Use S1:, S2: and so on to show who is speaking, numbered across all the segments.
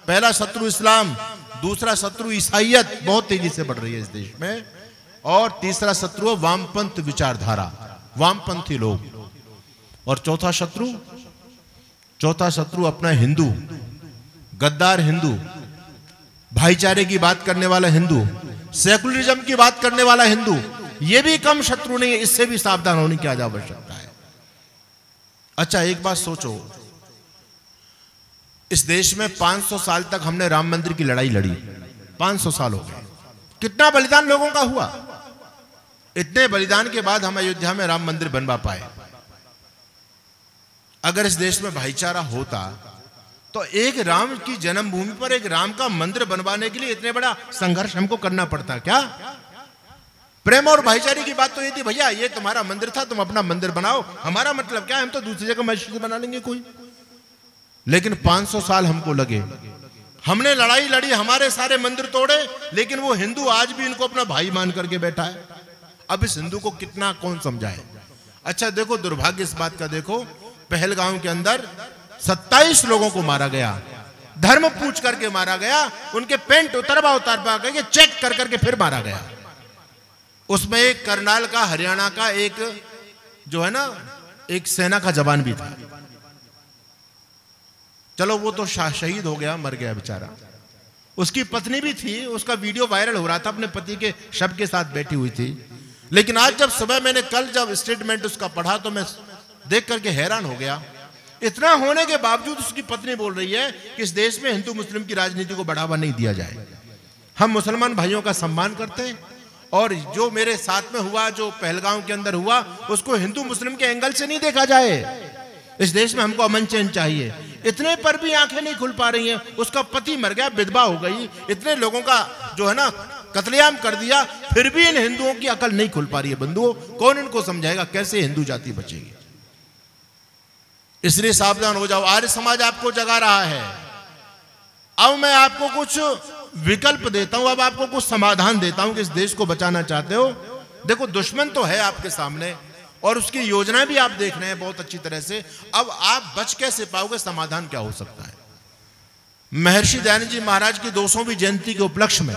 S1: पहला शत्रु इस्लाम, दूसरा शत्रु ईसाईयत बहुत तेजी से बढ़ रही है इस देश में, और तीसरा शत्रु वामपंथ विचारधारा, वामपंथी लोग, और चौथा शत्रु अपना हिंदू, गद्दार हिंदू, भाईचारे की बात करने वाला हिंदू, सेकुलरिज्म की बात करने वाला हिंदू। यह भी कम शत्रु नहीं है, इससे भी सावधान होने की आवश्यकता है। अच्छा, एक बात सोचो, इस देश में 500 साल तक हमने राम मंदिर की लड़ाई लड़ी, 500 साल हो गए, कितना बलिदान लोगों का हुआ। इतने बलिदान के बाद हम अयोध्या में राम मंदिर बनवा पाए। अगर इस देश में भाईचारा होता तो एक राम की जन्मभूमि पर एक राम का मंदिर बनवाने के लिए इतने बड़ा संघर्ष हमको करना पड़ता क्या? प्रेम और भाईचारे की बात तो ये थी, भैया ये तुम्हारा मंदिर था, तुम अपना मंदिर बनाओ, हमारा मतलब क्या है, हम तो दूसरी जगह मस्जिद बना लेंगे कोई। लेकिन 500 साल हमको लगे, हमने लड़ाई लड़ी, हमारे सारे मंदिर तोड़े, लेकिन वो हिंदू आज भी इनको अपना भाई मान करके बैठा है। अब इस हिंदू को कितना कौन समझाए। अच्छा देखो, दुर्भाग्य इस बात का देखो, पहलगांव के अंदर 27 लोगों को मारा गया, धर्म पूछ करके मारा गया, उनके पेंट उतरवा करके चेक कर करके फिर मारा गया। उसमें एक करनाल का, हरियाणा का एक जो है ना, एक सेना का जवान भी था। चलो वो तो शहीद हो गया, मर गया बेचारा। उसकी पत्नी भी थी, उसका वीडियो वायरल हो रहा था, अपने पति के शव के साथ बैठी हुई थी। लेकिन आज जब सुबह मैंने कल जब स्टेटमेंट उसका पढ़ा तो मैं देख करके हैरान हो गया। इतना होने के बावजूद उसकी पत्नी बोल रही है कि इस देश में हिंदू मुस्लिम की राजनीति को बढ़ावा नहीं दिया जाए। हम मुसलमान भाइयों का सम्मान करते हैं, और जो मेरे साथ में हुआ, जो पहलगांव के अंदर हुआ, उसको हिंदू मुस्लिम के एंगल से नहीं देखा जाए। इस देश में हमको अमन चैन चाहिए। इतने पर भी आंखें नहीं खुल पा रही हैं। उसका पति मर गया, विधवा हो गई, इतने लोगों का जो है ना कत्लेआम कर दिया, फिर भी इन हिंदुओं की अकल नहीं खुल पा रही है। बंधुओं, कौन इनको समझाएगा, कैसे हिंदू जाति बचेगी? इसलिए सावधान हो जाओ। आर्य समाज आपको जगा रहा है। अब मैं आपको कुछ विकल्प देता हूं, अब आपको कुछ समाधान देता हूं कि इस देश को बचाना चाहते हो। देखो, दुश्मन तो है आपके सामने और उसकी योजना भी आप देख रहे हैं बहुत अच्छी तरह से। अब आप बच कैसे पाओगे, समाधान क्या हो सकता है? महर्षि दयानंद जी महाराज की 200वीं जयंती के उपलक्ष्य में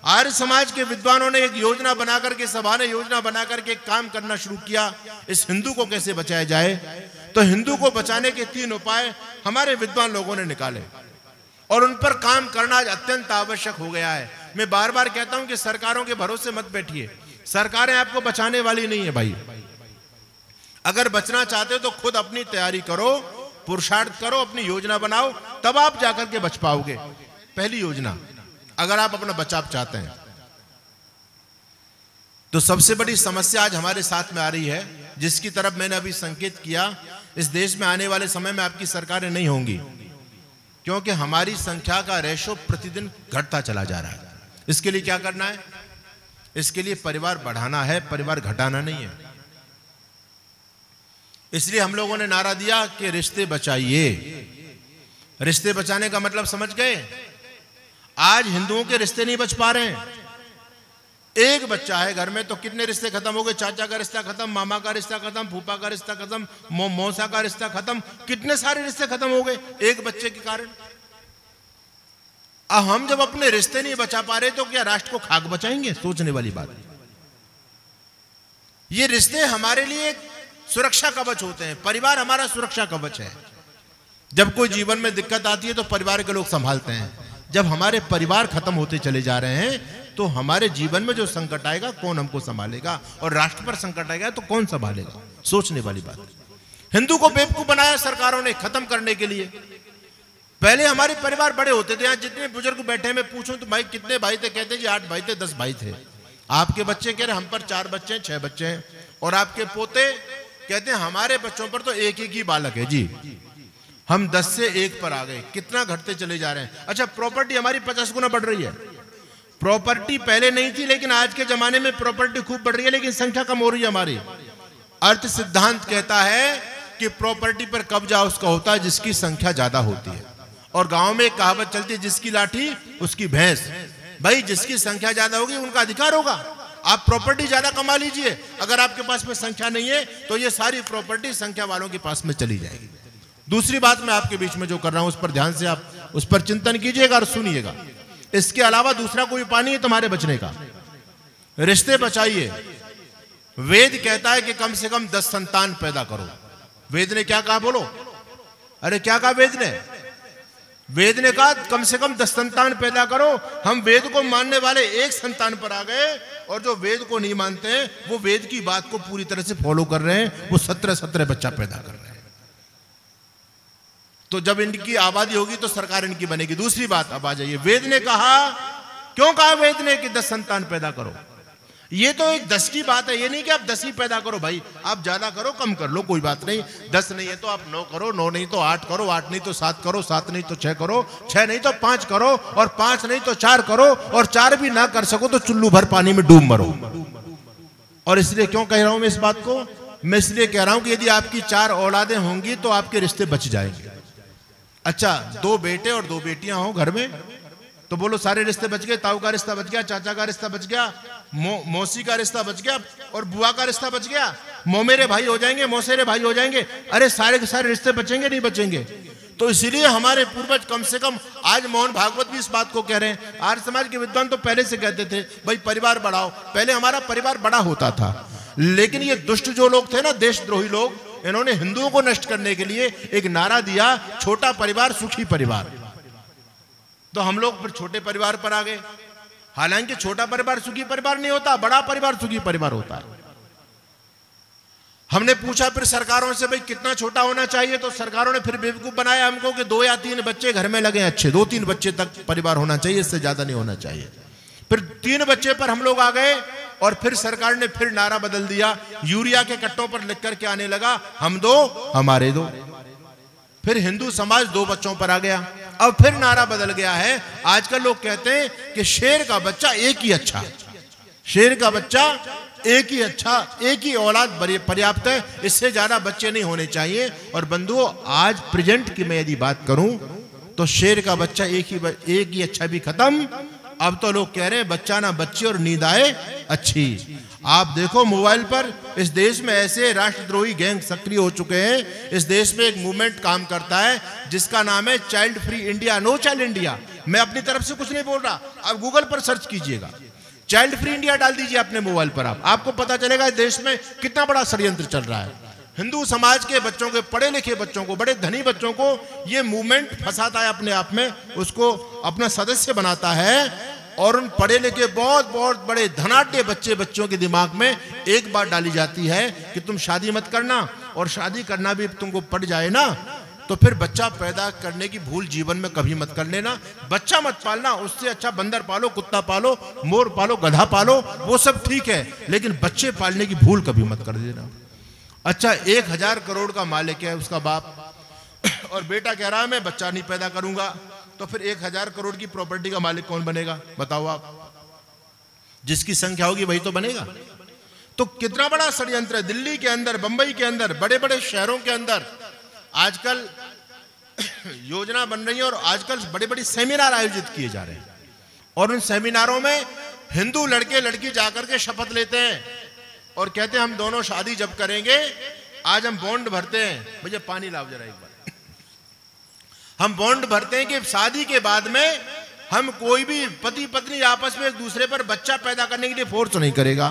S1: आर्य समाज के विद्वानों ने एक योजना बनाकर के, सभा ने योजना बनाकर के काम करना शुरू किया, इस हिंदू को कैसे बचाया जाए। तो हिंदू को बचाने के 3 उपाय हमारे विद्वान लोगों ने निकाले, और उन पर काम करना अत्यंत आवश्यक हो गया है। मैं बार बार कहता हूं कि सरकारों के भरोसे मत बैठिए, सरकारें आपको बचाने वाली नहीं है भाई। अगर बचना चाहते हो तो खुद अपनी तैयारी करो, पुरुषार्थ करो, अपनी योजना बनाओ, तब आप जाकर के बच पाओगे। पहली योजना, अगर आप अपना बचाव चाहते हैं तो सबसे बड़ी समस्या आज हमारे साथ में आ रही है, जिसकी तरफ मैंने अभी संकेत किया, इस देश में आने वाले समय में आपकी सरकारें नहीं होंगी, क्योंकि हमारी संख्या का रेशो प्रतिदिन घटता चला जा रहा है। इसके लिए क्या करना है? इसके लिए परिवार बढ़ाना है, परिवार घटाना नहीं है। इसलिए हम लोगों ने नारा दिया कि रिश्ते बचाइए। रिश्ते बचाने का मतलब समझ गए? आज हिंदुओं के रिश्ते नहीं बच पा रहे हैं। एक बच्चा है घर में तो कितने रिश्ते खत्म हो गए। चाचा का रिश्ता खत्म, मामा का रिश्ता खत्म, फूफा का रिश्ता खत्म, मौसा का रिश्ता खत्म, कितने सारे रिश्ते खत्म हो गए एक बच्चे के कारण। अब हम जब अपने रिश्ते नहीं बचा पा रहे तो क्या राष्ट्र को खाक बचाएंगे? सोचने वाली बात है। ये रिश्ते हमारे लिए सुरक्षा कवच होते हैं। परिवार हमारा सुरक्षा कवच है। जब कोई जीवन में दिक्कत आती है तो परिवार के लोग संभालते हैं। जब हमारे परिवार खत्म होते चले जा रहे हैं तो हमारे जीवन में जो संकट आएगा कौन हमको संभालेगा, और राष्ट्र पर संकट आएगा तो कौन संभालेगा? सोचने वाली बात है। हिंदू को बेवकूफ बनाया सरकारों ने खत्म करने के लिए। पहले हमारे परिवार बड़े होते थे। यहाँ जितने बुजुर्ग बैठे हैं, मैं पूछूं तो भाई कितने भाई थे, कहते जी 8 भाई थे, 10 भाई थे। आपके बच्चे कह रहे हम पर 4 बच्चे हैं, 6 बच्चे हैं, और आपके पोते कहते हैं हमारे बच्चों पर तो एक ही बालक है जी, हम 10 से 1 पर आ गए। कितना घटते चले जा रहे हैं। अच्छा, प्रॉपर्टी हमारी 50 गुना बढ़ रही है। प्रॉपर्टी पहले नहीं थी, लेकिन आज के जमाने में प्रॉपर्टी खूब बढ़ रही है, लेकिन संख्या कम हो रही है हमारी। अर्थ सिद्धांत कहता है कि प्रॉपर्टी पर कब्जा उसका होता है जिसकी संख्या ज्यादा होती है। और गांव में एक कहावत चलती है, जिसकी लाठी उसकी भैंस। भाई जिसकी संख्या ज्यादा होगी उनका अधिकार होगा। आप प्रॉपर्टी ज्यादा कमा लीजिए, अगर आपके पास में संख्या नहीं है तो ये सारी प्रॉपर्टी संख्या वालों के पास में चली जाएगी। दूसरी बात मैं आपके बीच में जो कर रहा हूं उस पर ध्यान से आप उस पर चिंतन कीजिएगा और सुनिएगा। इसके अलावा दूसरा कोई उपाय नहीं है तुम्हारे बचने का। रिश्ते बचाइए। वेद कहता है कि कम से कम 10 संतान पैदा करो। वेद ने क्या कहा बोलो? अरे क्या कहा वेद ने? वेद ने कहा कम से कम 10 संतान पैदा करो। हम वेद को मानने वाले 1 संतान पर आ गए, और जो वेद को नहीं मानते हैं वो वेद की बात को पूरी तरह से फॉलो कर रहे हैं। वो 17 बच्चा पैदा कर रहे हैं। तो जब इनकी आबादी होगी तो सरकार इनकी बनेगी। दूसरी बात, अब आ जाइए, वेद ने कहा, क्यों कहा वेद ने कि 10 संतान पैदा करो? ये तो एक 10 की बात है, ये नहीं कि आप 10 ही पैदा करो भाई। आप ज्यादा करो, कम कर लो, कोई बात नहीं। 10 नहीं है तो आप 9 करो, 9 नहीं तो 8 करो, 8 नहीं तो 7 करो, 7 नहीं तो 6 करो, 6 नहीं तो 5 करो, और 5 नहीं तो 4 करो, और 4 भी ना कर सको तो चुल्लू भर पानी में डूब मरो। और इसलिए क्यों कह रहा हूं मैं इस बात को? मैं इसलिए कह रहा हूं कि यदि आपकी 4 औलादें होंगी तो आपके रिश्ते बच जाएंगे। अच्छा, 2 बेटे और 2 बेटियां हो घर में तो बोलो सारे रिश्ते बच गए। ताऊ का रिश्ता बच गया, चाचा का रिश्ता बच गया, मौसी का रिश्ता बच गया, और बुआ का रिश्ता बच गया। मोमेरे भाई हो जाएंगे, मौसेरे भाई हो जाएंगे। अरे सारे के सारे रिश्ते बचेंगे नहीं बचेंगे? तो इसीलिए हमारे पूर्वज कम से कम, आज मोहन भागवत भी इस बात को कह रहे हैं। आर्य समाज के विद्वान तो पहले से कहते थे भाई परिवार बढ़ाओ। पहले हमारा परिवार बड़ा होता था, लेकिन ये दुष्ट जो लोग थे ना, देशद्रोही लोग, इन्होंने हिंदुओं को नष्ट करने के लिए एक नारा दिया, छोटा परिवार सुखी परिवार। तो हम लोग फिर छोटे परिवार पर आ गए। हालांकि छोटा परिवार सुखी परिवार नहीं होता, बड़ा परिवार सुखी परिवार होता है। हमने पूछा फिर सरकारों से भाई कितना छोटा होना चाहिए, तो सरकारों ने फिर बेवकूफ बनाया हमको कि 2 या 3 बच्चे घर में लगे, अच्छे 2-3 बच्चे तक परिवार होना चाहिए, इससे ज्यादा नहीं होना चाहिए। फिर 3 बच्चे पर हम लोग आ गए, और फिर सरकार ने फिर नारा बदल दिया, यूरिया के कट्टों पर लिख करके आने लगा, हम 2 हमारे 2। फिर हिंदू समाज 2 बच्चों पर आ गया। अब फिर नारा बदल गया है। आजकल लोग कहते हैं कि शेर का बच्चा एक ही अच्छा, शेर का बच्चा एक ही अच्छा, एक ही औलाद पर्याप्त है, इससे ज्यादा बच्चे नहीं होने चाहिए। और बंधुओं, आज प्रेजेंट की मैं यदि बात करूं तो शेर का बच्चा एक ही अच्छा भी खत्म। अब तो लोग कह रहे हैं बच्चा ना बच्ची और नींद आए अच्छी। आप देखो मोबाइल पर इस देश में ऐसे राष्ट्रद्रोही गैंग सक्रिय हो चुके हैं। इस देश में एक मूवमेंट काम करता है जिसका नाम है child free India, no child India. मैं अपनी तरफ से कुछ नहीं बोल रहा, आप गूगल पर सर्च कीजिएगा, चाइल्ड फ्री इंडिया डाल दीजिए अपने मोबाइल पर, आपको पता चलेगा देश में कितना बड़ा षड्यंत्र चल रहा है। हिंदू समाज के बच्चों के, पढ़े लिखे बच्चों को, बड़े धनी बच्चों को ये मूवमेंट फंसाता है अपने आप में, उसको अपना सदस्य बनाता है। और उन पढ़े लिखे बहुत बहुत बड़े धनाढ्य बच्चों के दिमाग में एक बात डाली जाती है कि तुम शादी मत करना, और शादी करना भी तुमको पड़ जाए ना तो फिर बच्चा पैदा करने की भूल जीवन में कभी मत कर लेना। बच्चा मत पालना, उससे अच्छा बंदर पालो, कुत्ता पालो, मोर पालो, गधा पालो, वो सब ठीक है, लेकिन बच्चे पालने की भूल कभी मत कर देना। अच्छा, 1000 करोड़ का मालिक है उसका बाप, और बेटा कह रहा है मैं बच्चा नहीं पैदा करूंगा, तो फिर 1000 करोड़ की प्रॉपर्टी का मालिक कौन बनेगा बताओ आप? जिसकी संख्या होगी वही तो बनेगा। तो कितना बड़ा षड्यंत्र है। दिल्ली के अंदर, बंबई के अंदर, बड़े बड़े शहरों के अंदर आजकल योजना बन रही है, और आजकल बड़े बड़े सेमिनार आयोजित किए जा रहे हैं, और उन सेमिनारों में हिंदू लड़के लड़की जाकर के शपथ लेते हैं और कहते हैं हम दोनों शादी जब करेंगे, आज हम बॉन्ड भरते हैं, मुझे पानी लाओ जरा एक बार, हम बॉन्ड भरते हैं कि शादी के बाद में हम कोई भी पति पत्नी आपस में एक दूसरे पर बच्चा पैदा करने के लिए फोर्स नहीं करेगा,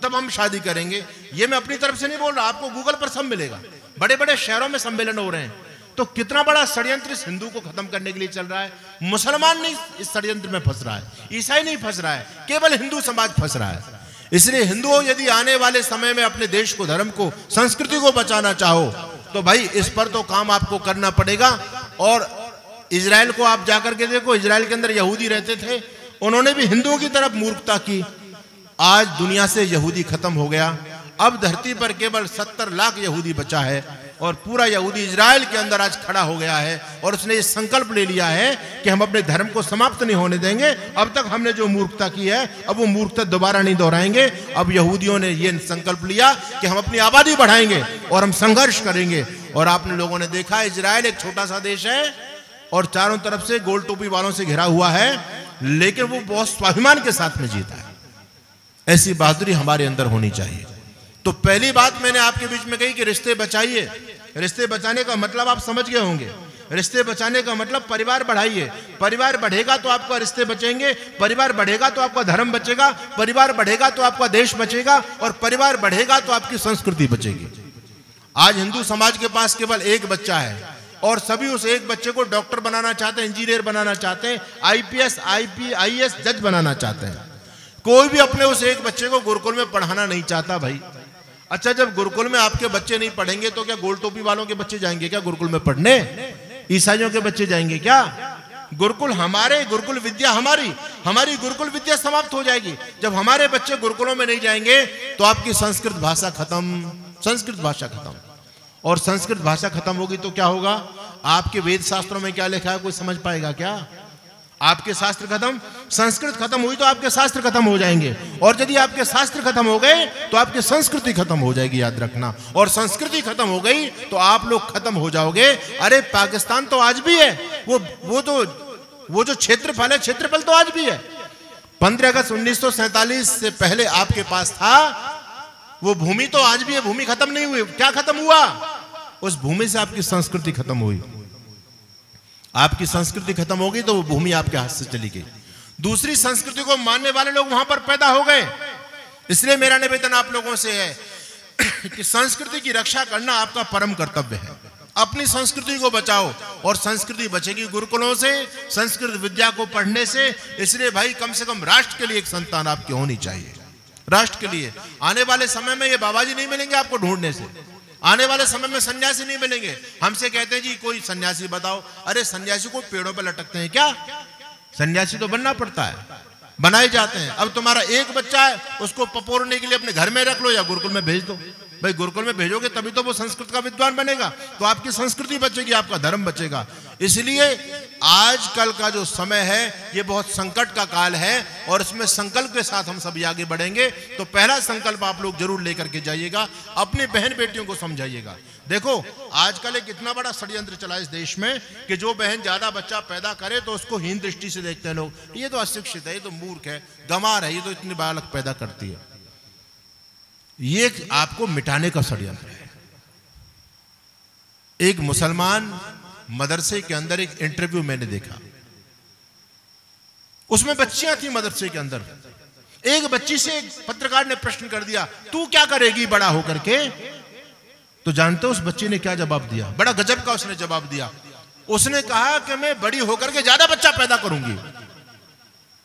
S1: तब हम शादी करेंगे। ये मैं अपनी तरफ से नहीं बोल रहा, आपको गूगल पर सब मिलेगा, बड़े बड़े शहरों में सम्मेलन हो रहे हैं। तो कितना बड़ा षड्यंत्र इस हिंदू को खत्म करने के लिए चल रहा है। मुसलमान नहीं इस षड्यंत्र में फंस रहा है, ईसाई नहीं फंस रहा है, केवल हिंदू समाज फंस रहा है। इसलिए हिंदुओं, यदि आने वाले समय में अपने देश को, धर्म को, संस्कृति को बचाना चाहो तो भाई इस पर तो काम आपको करना पड़ेगा। और इजराइल को आप जाकर के देखो, इजराइल के अंदर यहूदी रहते थे, उन्होंने भी हिंदुओं की तरफ मूर्खता की। आज दुनिया से यहूदी खत्म हो गया, अब धरती पर केवल 70 लाख यहूदी बचा है, और पूरा यहूदी इजराइल के अंदर आज खड़ा हो गया है, और उसने ये संकल्प ले लिया है कि हम अपने धर्म को समाप्त नहीं होने देंगे। अब तक हमने जो मूर्खता की है, अब वो मूर्खता दोबारा नहीं दोहराएंगे। अब यहूदियों ने ये संकल्प लिया कि हम अपनी आबादी बढ़ाएंगे और हम संघर्ष करेंगे। और आपने लोगों ने देखा, इजराइल एक छोटा सा देश है और चारों तरफ से गोल टोपी वालों से घिरा हुआ है, लेकिन वो बहुत स्वाभिमान के साथ में जीता है। ऐसी बहादुरी हमारे अंदर होनी चाहिए। तो पहली बात मैंने आपके बीच में कही कि रिश्ते बचाइए। रिश्ते बचाने का मतलब आप समझ गए होंगे। रिश्ते बचाने का मतलब परिवार बढ़ाइए। परिवार बढ़ेगा तो आपका रिश्ते बचेंगे, परिवार बढ़ेगा तो आपका धर्म बचेगा, परिवार बढ़ेगा तो आपका देश बचेगा, और परिवार बढ़ेगा तो आपकी संस्कृति बचेगी। आज हिंदू समाज के पास केवल एक बच्चा है और सभी उस एक बच्चे को डॉक्टर बनाना चाहते हैं, इंजीनियर बनाना चाहते हैं, आईपीएस, आईएएस जज बनाना चाहते हैं। कोई भी अपने उस एक बच्चे को गुरुकुल में पढ़ाना नहीं चाहता भाई। अच्छा, जब गुरुकुल में आपके बच्चे नहीं पढ़ेंगे तो क्या गोल टोपी वालों के बच्चे जाएंगे क्या गुरुकुल में पढ़ने? ईसाइयों के बच्चे जाएंगे क्या? गुरुकुल हमारे, गुरुकुल विद्या हमारी गुरुकुल विद्या समाप्त हो जाएगी। जब हमारे बच्चे गुरुकुलों में नहीं जाएंगे तो आपकी संस्कृत भाषा खत्म, संस्कृत भाषा खत्म। और संस्कृत भाषा खत्म होगी तो क्या होगा? आपके वेद शास्त्रों में क्या लिखा है कोई समझ पाएगा क्या? आपके शास्त्र खत्म, संस्कृत खत्म हुई तो आपके शास्त्र खत्म हो जाएंगे, और यदि आपके शास्त्र खत्म हो गए तो आपकी संस्कृति खत्म हो जाएगी, याद रखना। और संस्कृति खत्म हो गई तो आप लोग खत्म हो जाओगे। अरे पाकिस्तान तो आज भी है, वो जो क्षेत्रफल है, क्षेत्रफल तो आज भी है। 15 अगस्त 1947 से पहले आपके पास था, वो भूमि तो आज भी है, भूमि खत्म नहीं हुई। क्या खत्म हुआ? उस भूमि से आपकी संस्कृति खत्म हुई। आपकी संस्कृति खत्म होगी तो वो भूमि आपके हाथ से चली गई। दूसरी संस्कृति को मानने वाले लोग वहां पर पैदा हो गए। इसलिए मेरा निवेदन आप लोगों से है कि संस्कृति की रक्षा करना आपका परम कर्तव्य है। अपनी संस्कृति को बचाओ, और संस्कृति बचेगी गुरुकुलों से, संस्कृत विद्या को पढ़ने से। इसलिए भाई कम से कम राष्ट्र के लिए एक संतान आपकी होनी चाहिए, राष्ट्र के लिए। आने वाले समय में ये बाबा जी नहीं मिलेंगे आपको ढूंढने से, आने वाले समय में सन्यासी नहीं मिलेंगे। हमसे कहते हैं जी कोई सन्यासी बताओ। अरे सन्यासी को पेड़ों पर लटकते हैं क्या? सन्यासी तो बनना पड़ता है, बनाए जाते हैं। अब तुम्हारा एक बच्चा है, उसको पपोरने के लिए अपने घर में रख लो या गुरुकुल में भेज दो। भाई गुरुकुल में भेजोगे तभी तो वो संस्कृत का विद्वान बनेगा, तो आपकी संस्कृति बचेगी, आपका धर्म बचेगा। इसलिए आजकल का जो समय है ये बहुत संकट का काल है, और इसमें संकल्प के साथ हम सभी आगे बढ़ेंगे। तो पहला संकल्प आप लोग जरूर लेकर के जाइएगा, अपनी बहन बेटियों को समझाइएगा। देखो आजकल एक इतना बड़ा षड्यंत्र चला इस देश में कि जो बहन ज्यादा बच्चा पैदा करे तो उसको हीन दृष्टि से देखते हैं लोग। ये तो अशिक्षित है, ये तो मूर्ख है, गंवार है, ये तो इतनी बालक पैदा करती है। ये आपको मिटाने का षड्यंत्र है। एक मुसलमान मदरसे के अंदर एक इंटरव्यू मैंने देखा, उसमें बच्चियां थी मदरसे के अंदर। एक बच्ची से एक पत्रकार ने प्रश्न कर दिया, तू क्या करेगी बड़ा होकर के? तो जानते हो उस बच्ची ने क्या जवाब दिया? बड़ा गजब का उसने जवाब दिया। उसने कहा कि मैं बड़ी होकर के ज्यादा बच्चा पैदा करूंगी।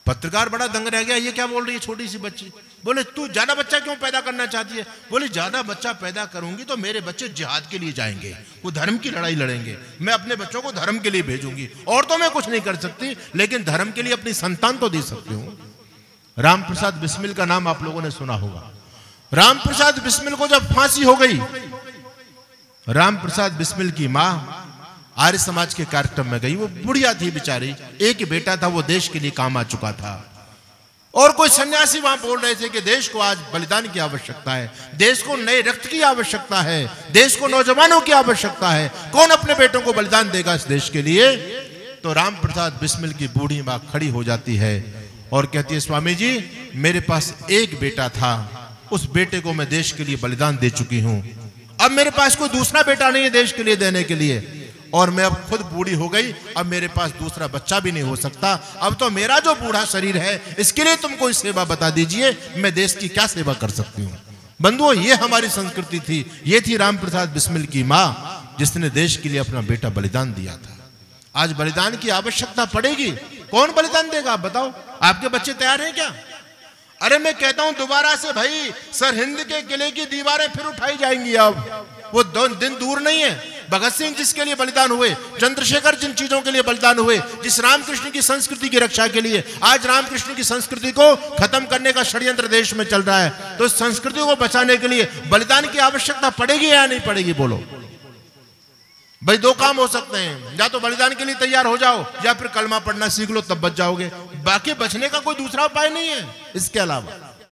S1: पत्रकार बड़ा दंग रह गया, ये क्या बोल रही है छोटी सी बच्ची? बोले तू ज्यादा बच्चा क्यों पैदा करना चाहती है? बोले ज्यादा बच्चा पैदा करूंगी तो मेरे बच्चे जिहाद के लिए जाएंगे, वो धर्म की लड़ाई लड़ेंगे। मैं अपने बच्चों को धर्म के लिए भेजूंगी। और तो मैं कुछ नहीं कर सकती, लेकिन धर्म के लिए अपनी संतान तो दे सकती हूं। राम प्रसाद बिस्मिल का नाम आप लोगों ने सुना होगा। राम प्रसाद बिस्मिल को जब फांसी हो गई, राम प्रसाद बिस्मिल की मां आर्य समाज के कार्यक्रम में गई। वो बुढ़िया थी बेचारी, एक ही बेटा था, वो देश के लिए काम आ चुका था। और कोई सन्यासी वहां बोल रहे थे कि देश को आज बलिदान की आवश्यकता है, देश को नए रक्त की आवश्यकता है, देश को नौजवानों की आवश्यकता है। कौन अपने बेटों को बलिदान देगा इस देश के लिए? तो राम प्रसाद बिस्मिल की बूढ़ी मां खड़ी हो जाती है और कहती है, स्वामी जी मेरे पास एक बेटा था, उस बेटे को मैं देश के लिए बलिदान दे चुकी हूं। अब मेरे पास कोई दूसरा बेटा नहीं है देश के लिए देने के लिए, और मैं अब खुद बूढ़ी हो गई, अब मेरे पास दूसरा बच्चा भी नहीं हो सकता। अब तो मेरा जो बूढ़ा शरीर है इसके लिए तुम कोई सेवा बता दीजिए, मैं देश की क्या सेवा कर सकती हूँ। बंधुओं, ये हमारी संस्कृति थी। ये थी राम प्रसाद बिस्मिल की माँ, जिसने देश के लिए अपना बेटा बलिदान दिया था। आज बलिदान की आवश्यकता पड़ेगी, कौन बलिदान देगा आप बताओ? आपके बच्चे तैयार हैं क्या? अरे मैं कहता हूं दोबारा से भाई सरहिंद के किले की दीवारें फिर उठाई जाएंगी। अब वो दिन दूर नहीं है। भगत सिंह जिसके लिए बलिदान हुए, चंद्रशेखर जिन चीजों के लिए बलिदान हुए, जिस रामकृष्ण की संस्कृति की रक्षा के लिए, आज रामकृष्ण की संस्कृति को खत्म करने का षड्यंत्र देश में चल रहा है। तो इस संस्कृति को बचाने के लिए बलिदान की आवश्यकता पड़ेगी या नहीं पड़ेगी? बोलो भाई। दो काम हो सकते हैं, या तो बलिदान के लिए तैयार हो जाओ या फिर कलमा पढ़ना सीख लो, तब बच जाओगे। बाकी बचने का कोई दूसरा उपाय नहीं है इसके अलावा।